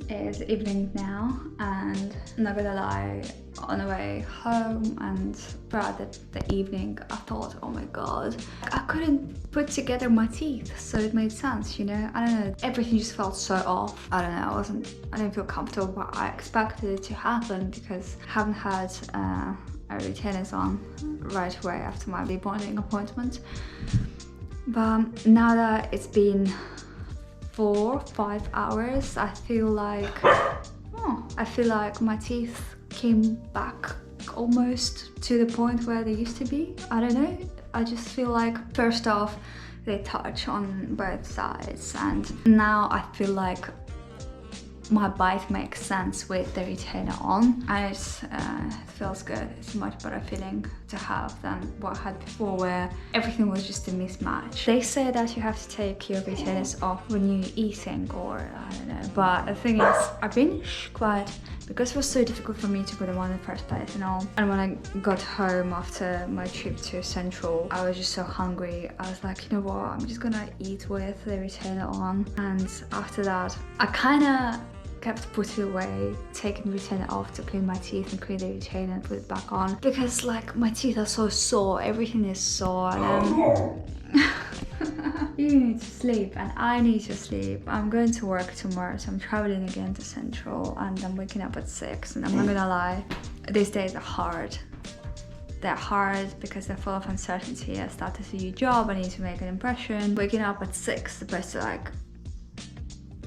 is evening now, and I'm not gonna lie, on the way home and throughout the evening I thought, oh my god, I couldn't put together my teeth, so it made sense, you know. I don't know, everything just felt so off. I don't know, I didn't feel comfortable, but I expected it to happen because I haven't had retainers on right away after my debonding appointment. But now that it's been 4-5 hours, I feel like my teeth came back almost to the point where they used to be. I don't know, I just feel like first off they touch on both sides, and now I feel like my bite makes sense with the retainer on, and it feels good. It's a much better feeling to have than what I had before, where everything was just a mismatch. They say that you have to take your retainers off when you're eating, or I don't know, but the thing is, I've been quite, because it was so difficult for me to put them on in the first place and all. And when I got home after my trip to Central, I was just so hungry. I was like, you know what, I'm just gonna eat with the retainer on. And after that, I kind of kept putting away, taking the retainer off to clean my teeth and clean the retainer and put it back on, because like my teeth are so sore, everything is sore, and you need to sleep and I need to sleep. I'm going to work tomorrow, so I'm traveling again to Central, and I'm waking up at 6, and I'm not gonna lie, these days are hard. They're hard because they're full of uncertainty. I started a new job, I need to make an impression. Waking up at 6 supposed to, like,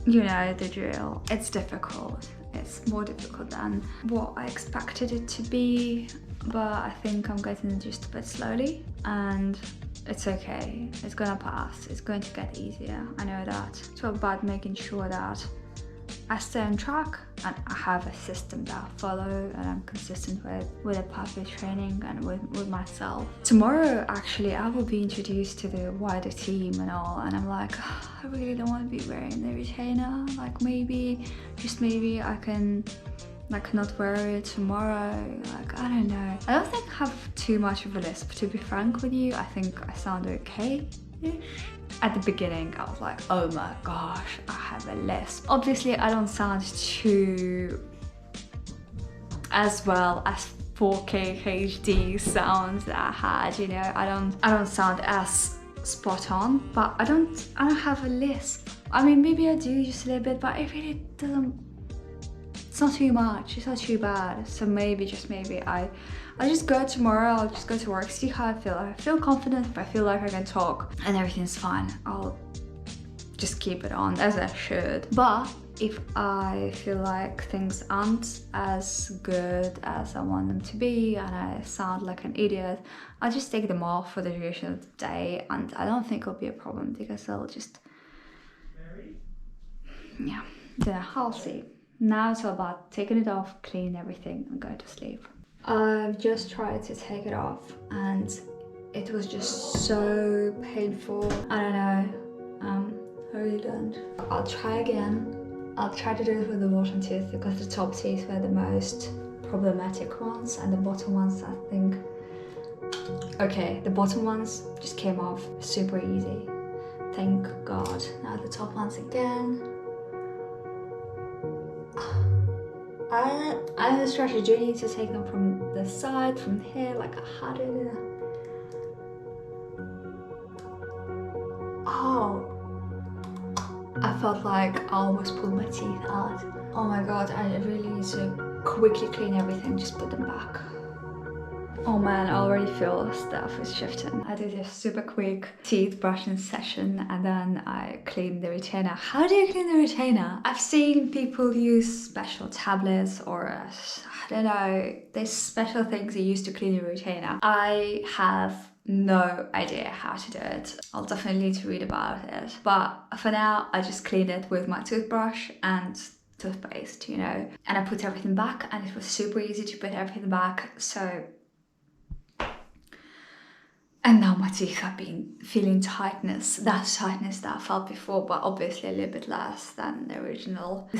you know the drill. It's difficult. It's more difficult than what I expected it to be, but I think I'm getting just a bit slowly, and it's okay. It's gonna pass. It's going to get easier. I know that. It's all about making sure that I stay on track and I have a system that I follow, and I'm consistent with the pathway training and with myself. Tomorrow, actually, I will be introduced to the wider team and all, and I'm like, oh, I really don't want to be wearing the retainer. Like maybe, just maybe I can like not wear it tomorrow. Like, I don't know. I don't think I have too much of a lisp, to be frank with you. I think I sound okay-ish. At the beginning, I was like, oh my gosh, I have a lisp. Obviously, I don't sound too as well as 4K HD sounds that I had, you know. I don't sound as spot on, but I don't have a lisp. I mean, maybe I do just a little bit, but it really doesn't. It's not too much. It's not too bad. So maybe, just maybe, I'll just go tomorrow. I'll just go to work, see how I feel. I feel confident, if I feel like I can talk and everything's fine, I'll just keep it on as I should. But if I feel like things aren't as good as I want them to be and I sound like an idiot, I'll just take them off for the duration of the day, and I don't think it'll be a problem because I'll just, yeah, then I'll see. Now it's all about taking it off, clean everything, and going to sleep. I've just tried to take it off and it was just so painful. I don't know, I really don't. I'll try again. I'll try to do it with the bottom teeth because the top teeth were the most problematic ones, and the bottom ones, I think, okay, the bottom ones just came off super easy. Thank God. Now the top ones again. I have a strategy. I need to take them from the side, from here, like I had it. Oh, I felt like I almost pulled my teeth out. Oh my god, I really need to quickly clean everything, just put them back. Oh man, I already feel stuff is shifting. I did a super quick teeth brushing session and then I cleaned the retainer. How do you clean the retainer? I've seen people use special tablets or I don't know, there's special things they use to clean the retainer. I have no idea how to do it. I'll definitely need to read about it. But for now, I just cleaned it with my toothbrush and toothpaste, you know. And I put everything back, and it was super easy to put everything back. So, and now my teeth have been feeling tightness, that tightness that I felt before, but obviously a little bit less than the original.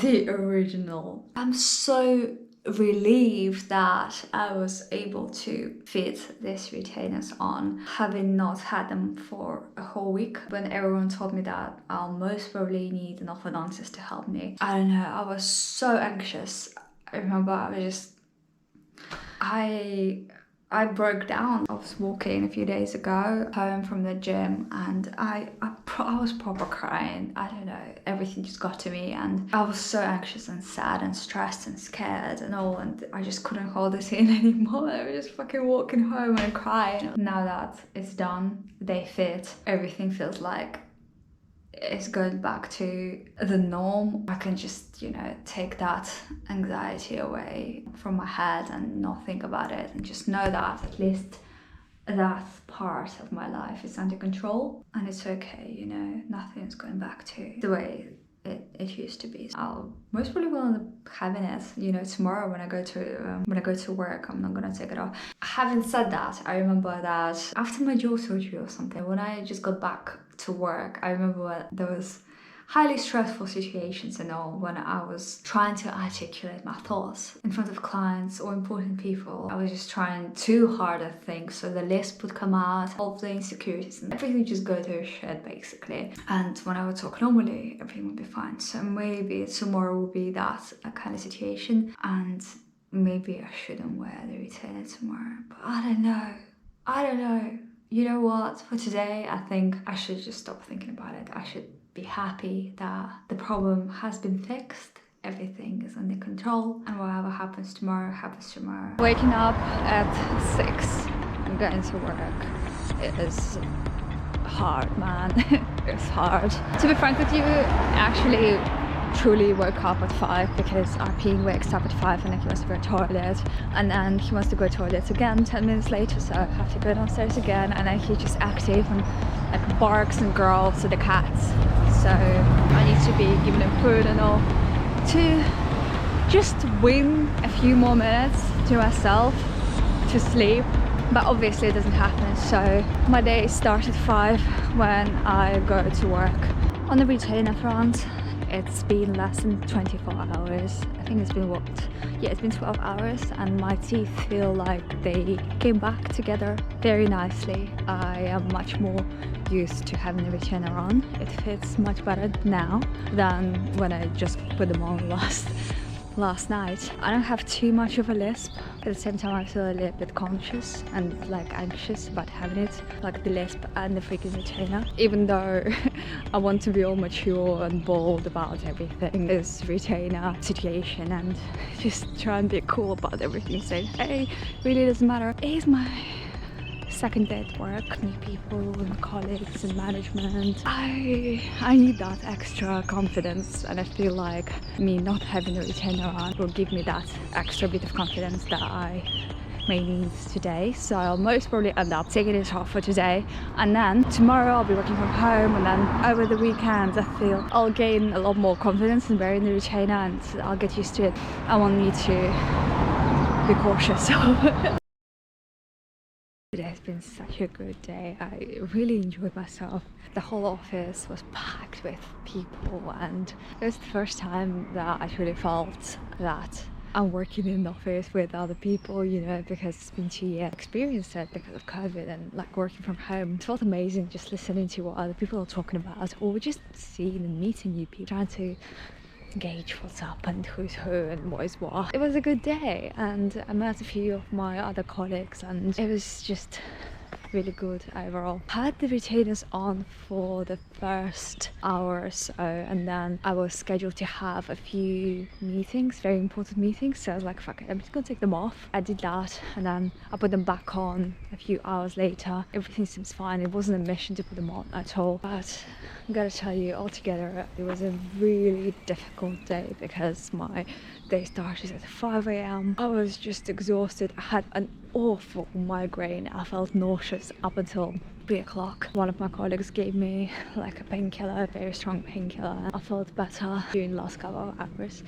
I'm so relieved that I was able to fit these retainers on, having not had them for a whole week. When everyone told me that I'll most probably need an orthodontist to help me, I don't know, I was so anxious. I remember I broke down. I was walking a few days ago home from the gym, and I was proper crying. I don't know, everything just got to me, and I was so anxious and sad and stressed and scared and all, and I just couldn't hold it in anymore. I was just fucking walking home and crying. Now that it's done, they fit, everything feels like it's going back to the norm. I can just, you know, take that anxiety away from my head and not think about it, and just know that at least that part of my life is under control, and it's okay, you know, nothing's going back to the way it used to be. I'll most probably will end up having it, you know, tomorrow when I go to work. I'm not gonna take it off. Having said that, I remember that after my jaw surgery or something, when I just got back to work, I remember there was highly stressful situations and all when I was trying to articulate my thoughts in front of clients or important people. I was just trying too hard, I think, so the lisp would come out, all the insecurities and everything would just go to shit basically. And when I would talk normally, everything would be fine. So maybe tomorrow will be that kind of situation, and maybe I shouldn't wear the retainer tomorrow, but I don't know. You know what, for today I think I should just stop thinking about it. I should be happy that the problem has been fixed, everything is under control, and whatever happens tomorrow happens tomorrow. Waking up at 6 and going to work, it is hard, man. It's hard. To be frank with you, actually truly woke up at 5 because RP wakes up at 5 and then he wants to go to the toilet, and then he wants to go to the toilet again 10 minutes later, so I have to go downstairs again, and then he's just active and like barks and growls to the cats, so I need to be giving him food and all to just win a few more minutes to myself to sleep. But obviously it doesn't happen, so my day starts at 5 when I go to work. On the retainer front, it's been less than 24 hours. I think it's been what? Yeah, it's been 12 hours, and my teeth feel like they came back together very nicely. I am much more used to having a retainer on. It fits much better now than when I just put them on last night. I don't have too much of a lisp. At the same time, I feel a little bit conscious and like anxious about having it, like the lisp and the freaking retainer. Even though I want to be all mature and bold about everything, this retainer situation, and just try and be cool about everything, saying, hey, really doesn't matter. It is my second day at work, new people and colleagues and management. I need that extra confidence, and I feel like me not having a retainer on will give me that extra bit of confidence that I may need today. So I'll most probably end up taking it off for today, and then tomorrow I'll be working from home, and then over the weekend I feel I'll gain a lot more confidence in wearing the retainer and I'll get used to it. I won't need to be cautious. Today has been such a good day. I really enjoyed myself. The whole office was packed with people, and it was the first time that I really felt that I'm working in an office with other people, you know, because it's been 2 years. I experienced it because of COVID and like working from home. It felt amazing just listening to what other people are talking about, or just seeing and meeting new people, trying to gauge what's up and who's who and what is what. It was a good day, and I met a few of my other colleagues, and it was just really good overall. I had the retainers on for the first hour or so, and then I was scheduled to have a few meetings, very important meetings, so I was like, fuck it, I'm just gonna take them off. I did that, and then I put them back on a few hours later. Everything seems fine. It wasn't a mission to put them on at all, but I gotta tell you, altogether it was a really difficult day because my day started at 5 a.m. I was just exhausted. I had an awful migraine. I felt nauseous up until 3 o'clock. One of my colleagues gave me like a painkiller, a very strong painkiller. I felt better during the last couple of hours.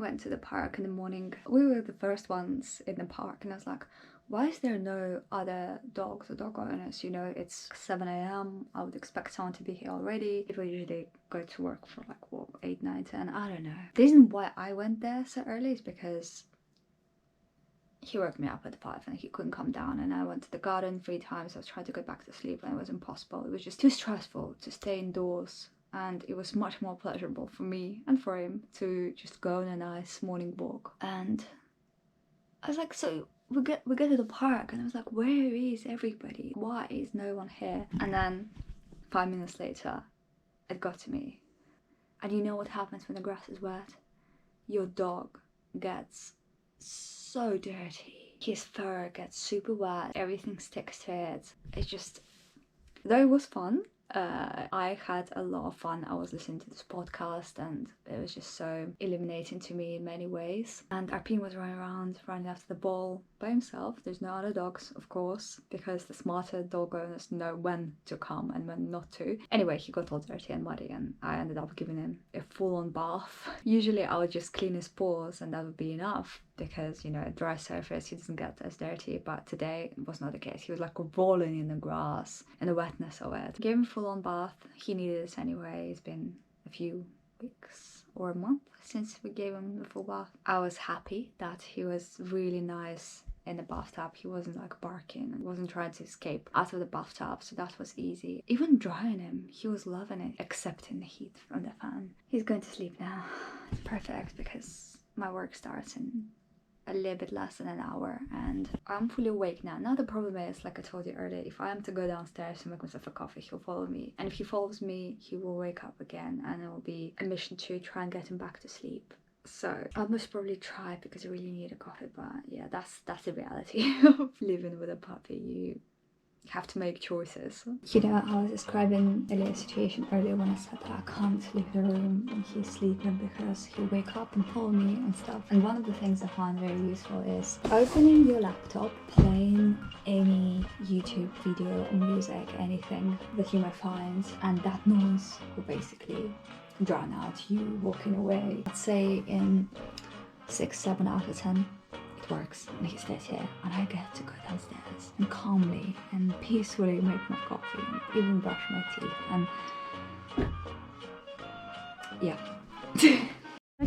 went to the park in the morning. We were the first ones in the park, and I was like, why is there no other dogs or dog owners? You know, it's 7 a.m. I would expect someone to be here already. People usually go to work for like, what, 8, 9, 10, I don't know. The reason why I went there so early is because he woke me up at 5 and he couldn't come down, and I went to the garden 3 times. I was trying to go back to sleep and it was impossible. It was just too stressful to stay indoors, and it was much more pleasurable for me and for him to just go on a nice morning walk. And I was like, so we get to the park, and I was like, where is everybody? Why is no one here? And then 5 minutes later, it got to me. And you know what happens when the grass is wet? Your dog gets so dirty. His fur gets super wet. Everything sticks to it. It's just, though it was fun, I had a lot of fun. I was listening to this podcast and it was just so illuminating to me in many ways. And Arpine was running around, running after the ball by himself. There's no other dogs, of course, because the smarter dog owners know when to come and when not to. Anyway, he got all dirty and muddy and I ended up giving him a full-on bath. Usually I would just clean his paws and that would be enough, because, you know, a dry surface, he doesn't get as dirty. But today it was not the case. He was like rolling in the grass and the wetness of it. Gave him a full-on bath. He needed it anyway. It's been a few weeks or a month since we gave him the full bath. I was happy that he was really nice in the bathtub. He wasn't like barking and wasn't trying to escape out of the bathtub, so that was easy. Even drying him, he was loving it, except in the heat from the fan. He's going to sleep now. It's perfect because my work starts in a little bit less than an hour and I'm fully awake now. Now the problem is, like I told you earlier, if I am to go downstairs and make myself a coffee, he'll follow me, and if he follows me he will wake up again and it will be a mission to try and get him back to sleep. So I must probably try, because I really need a coffee. But yeah, that's the reality of living with a puppy. You have to make choices. You know, I was describing a situation earlier when I said that I can't leave the room when he's sleeping because he'll wake up and follow me and stuff. And one of the things I find very useful is opening your laptop, playing any YouTube video or music, anything that you might find, and that noise will basically drown out you walking away. I'd say in 6, 7 out of 10 it works, and he stays here, and I get to go downstairs and calmly and peacefully make my coffee and even brush my teeth. And yeah.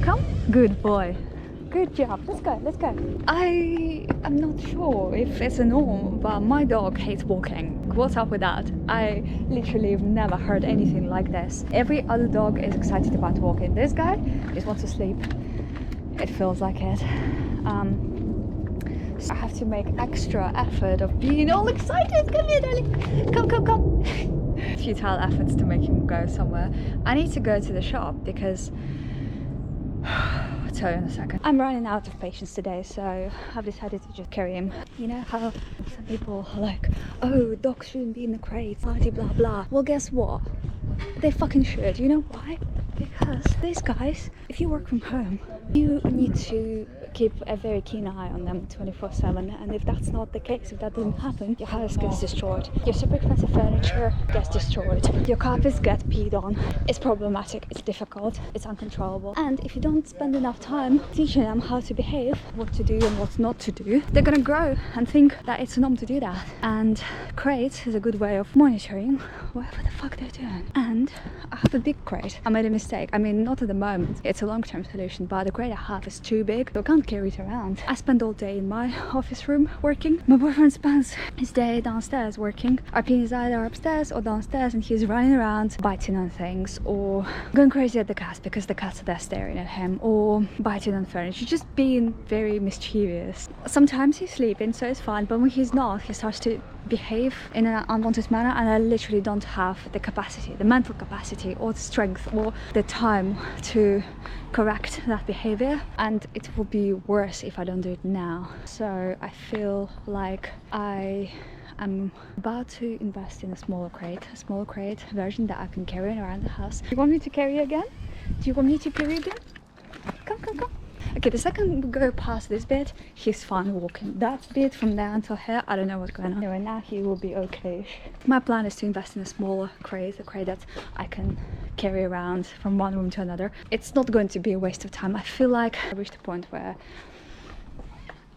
Come, good boy, good job. Let's go. I am not sure if it's a norm, but my dog hates walking. What's up with that? I literally have never heard anything like this. Every other dog is excited about walking. This guy just wants to sleep. It feels like it. So I have to make extra effort of being all excited. Come here, darling. Come. Futile efforts to make him go somewhere. I need to go to the shop because I'll tell you in a second. I'm running out of patience today, so I've decided to just carry him. You know how some people are like, oh, dogs shouldn't be in the crates, blah blah blah. Well, guess what? They fucking should. You know why? Because these guys, if you work from home, you need to keep a very keen eye on them 24/7, and if that's not the case, if that doesn't happen, your house gets destroyed, your super expensive furniture gets destroyed, your carpets get peed on. It's problematic, it's difficult, it's uncontrollable, and if you don't spend enough time teaching them how to behave, what to do and what not to do, they're gonna grow and think that it's normal to do that. And crate is a good way of monitoring whatever the fuck they're doing. And I have a big crate. I made a mistake. I mean, not at the moment, it's a long-term solution, but the crate I have is too big, so I can't carry it around. I spend all day in my office room working. My boyfriend spends his day downstairs working. Arpine is either upstairs or downstairs, and he's running around biting on things or going crazy at the cats because the cats are there staring at him, or biting on furniture, just being very mischievous. Sometimes he's sleeping, so it's fine, but when he's not, he starts to behave in an unwanted manner, and I literally don't have the capacity, the mental capacity or the strength or the time to correct that behavior, and it will be worse if I don't do it now. So I feel like I am about to invest in a smaller crate version that I can carry around the house. Do you want me to carry again? Do you want me to carry again? Come. Okay, the second we go past this bit, he's fine walking. That bit from there until here, I don't know what's going on. Anyway, now he will be okay. My plan is to invest in a smaller crate, a crate that I can carry around from one room to another. It's not going to be a waste of time. I feel like I reached a point where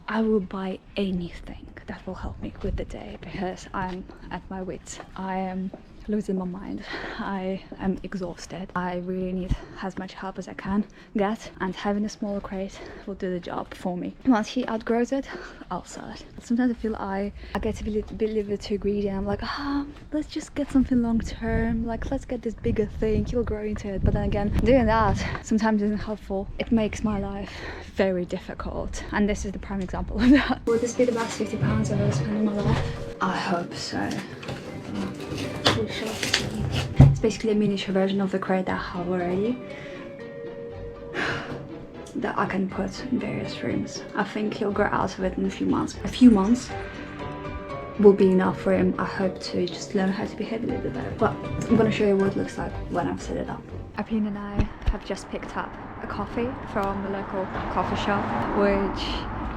I will buy anything that will help me with the day because I'm at my wits. I am losing my mind. I am exhausted. I really need as much help as I can get, and having a smaller crate will do the job for me. Once he outgrows it, I'll sell it. Sometimes I feel I get a little bit too greedy, and I'm like, let's just get something long term, like let's get this bigger thing, he'll grow into it. But then again, doing that sometimes isn't helpful. It makes my life very difficult, and this is the prime example of that. Would this be the best £50 I've ever spent in my life? I hope so. It's basically a miniature version of the crate that I have already that I can put in various rooms. I think he'll grow out of it in a few months. A few months will be enough for him. I hope to just learn how to behave a little bit better. But I'm gonna show you what it looks like when I've set it up. Apin and I have just picked up a coffee from the local coffee shop, which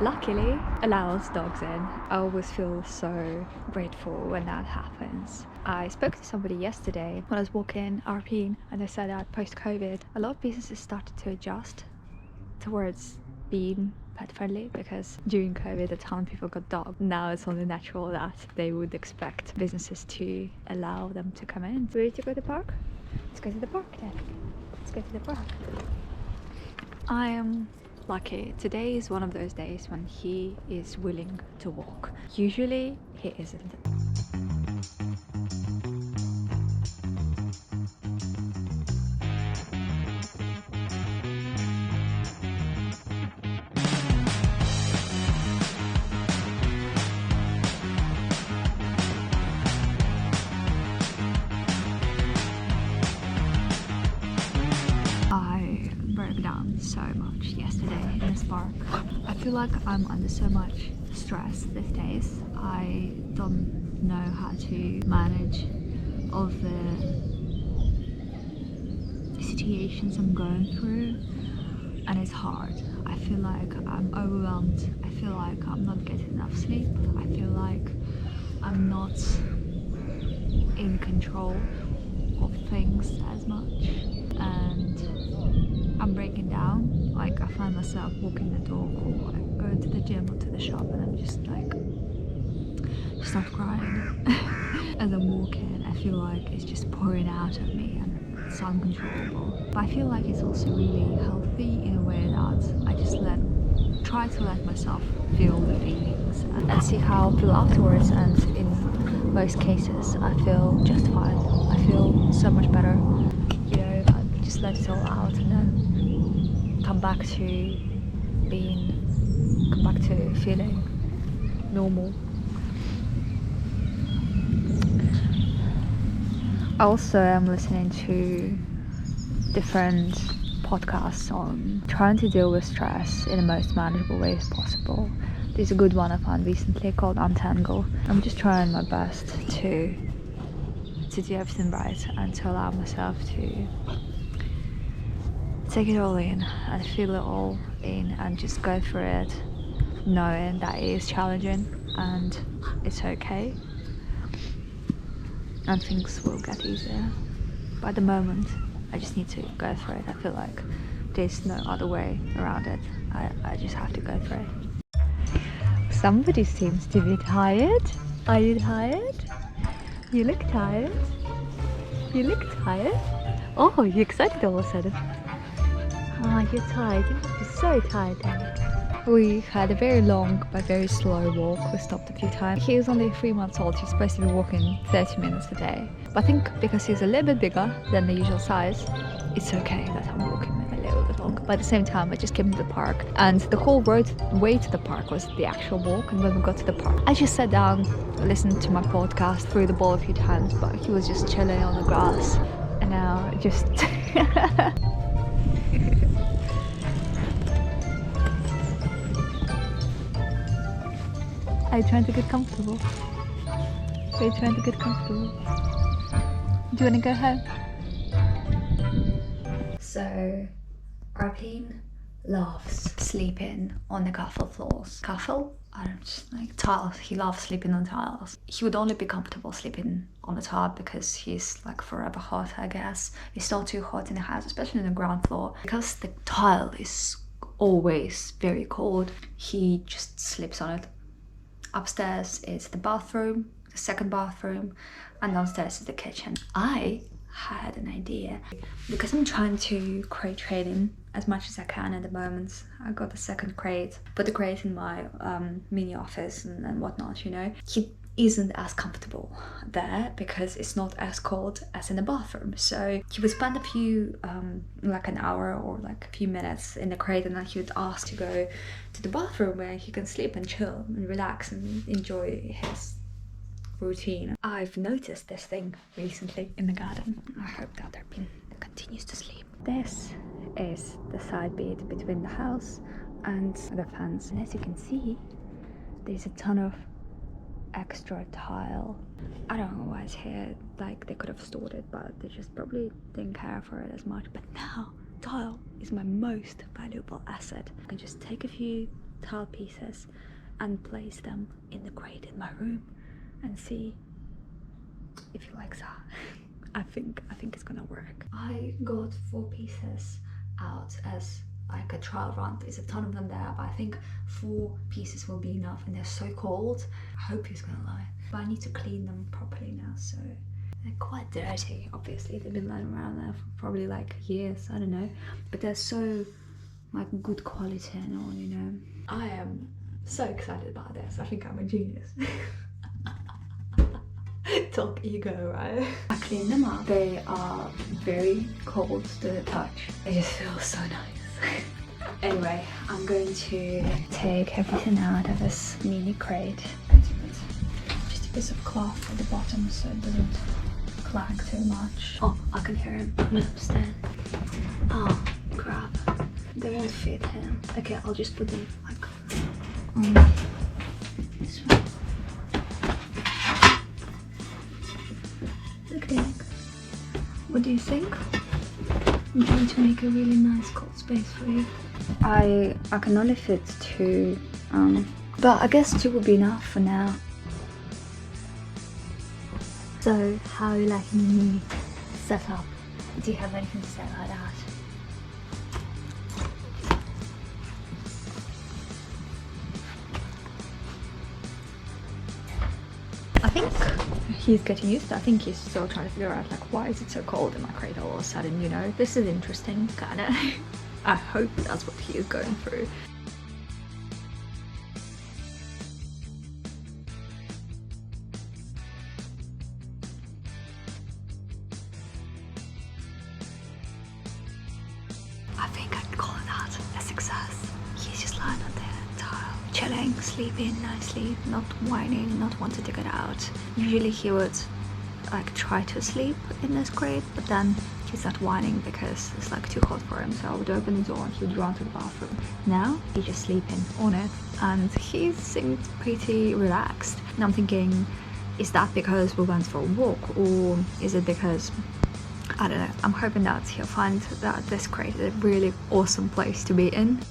luckily allows dogs in. I always feel so grateful when that happens. I spoke to somebody yesterday when I was walking Arpine, and they said that post-COVID a lot of businesses started to adjust towards being pet friendly, because during COVID a ton of people got dogs. Now it's only natural that they would expect businesses to allow them to come in. Ready to go to the park? Let's go to the park then. Let's go to the park. I am lucky. Today is one of those days when he is willing to walk. Usually he isn't. So much yesterday in this park. I feel like I'm under so much stress these days. I don't know how to manage all of the situations I'm going through, and it's hard. I feel like I'm overwhelmed. I feel like I'm not getting enough sleep. I feel like I'm not in control of things as much, and I'm breaking down. Like I find myself walking the dog or like going to the gym or to the shop, and I'm just like start crying as I'm walking. I feel like it's just pouring out of me and it's uncontrollable. But I feel like it's also really healthy in a way that I just try to let myself feel the feelings and see how I feel afterwards, and in most cases I feel justified. I feel so much better. You know, I just let it all out and then come back to feeling normal. I also am listening to different podcasts on trying to deal with stress in the most manageable way as possible. There's a good one I found recently called Untangle. I'm just trying my best to do everything right and to allow myself to take it all in and feel it all in and just go through it, knowing that it is challenging and it's okay and things will get easier. But at the moment I just need to go through it. I feel like there's no other way around it. I just have to go through it. Somebody seems to be tired. Are you tired? You look tired. You look tired. Oh, you're excited all of a sudden. Oh, you're tired. You must be so tired then. We had a very long but very slow walk. We stopped a few times. He is only 3 months old. He's supposed to be walking 30 minutes a day. But I think because he's a little bit bigger than the usual size, it's okay that I'm walking with a little bit longer. But at the same time, I just came to the park, and the whole way to the park was the actual walk. And when we got to the park, I just sat down, listened to my podcast, threw the ball a few times, but he was just chilling on the grass. And now just... Are you trying to get comfortable? Are you trying to get comfortable? Do you want to go home? So, Arpine loves sleeping on the castle floors. Castle? I don't just like tiles. He loves sleeping on tiles. He would only be comfortable sleeping on the top because he's like forever hot, I guess. It's not too hot in the house, especially on the ground floor. Because the tile is always very cold, he just sleeps on it. Upstairs is the bathroom, the second bathroom, and downstairs is the kitchen. I had an idea because I'm trying to crate trading as much as I can at the moment. I got the second crate, put the crate in my mini office and whatnot, you know. He isn't as comfortable there because it's not as cold as in the bathroom, so he would spend a few like an hour or like a few minutes in the crate, and then he would ask to go to the bathroom where he can sleep and chill and relax and enjoy his routine. I've noticed this thing recently in the garden. I hope that other bin continues to sleep. This is the side bit between the house and the fence, and as you can see, there's a ton of extra tile. I don't know why it's here. Like, they could have stored it, but they just probably didn't care for it as much. But now tile is my most valuable asset. I can just take a few tile pieces and place them in the crate in my room and see if he likes that. I think it's gonna work. I got 4 pieces out as like a trial run. There's a ton of them there, but I think 4 pieces will be enough, and they're so cold. I hope he's gonna like. But I need to clean them properly now, so they're quite dirty. Obviously, they've been lying around there for probably like years, I don't know, but they're so like good quality and all, you know. I am so excited about this. I think I'm a genius. Talk ego, right? I cleaned them up. They are very cold to the touch. They just feel so nice. Anyway, I'm going to take everything out of this mini crate. Just a piece of cloth at the bottom so it doesn't clang too much. Oh, I can hear him upstairs. Oh, crap. They won't fit him. Okay, I'll just put them like this one. Okay, what do you think? I'm trying to make a really nice cold space for you. I can only fit 2, but I guess 2 would be enough for now. So, how are you liking me set up? Do you have anything to say about that? I think he's getting used to it. I think he's still trying to figure out like, why is it so cold in my crate all of a sudden, you know? This is interesting, kinda. I hope that's what he is going through. I think I'd call that a success. He's just lying on the tile, chilling, sleeping nicely, not whining, not wanting to get out. Usually he would like try to sleep in this crate, but then he's not whining because it's like too hot for him, so I would open the door and he would run to the bathroom. Now he's just sleeping on it and he seemed pretty relaxed. And I'm thinking, is that because we went for a walk, or is it because, I don't know, I'm hoping that he'll find that this crate is a really awesome place to be in.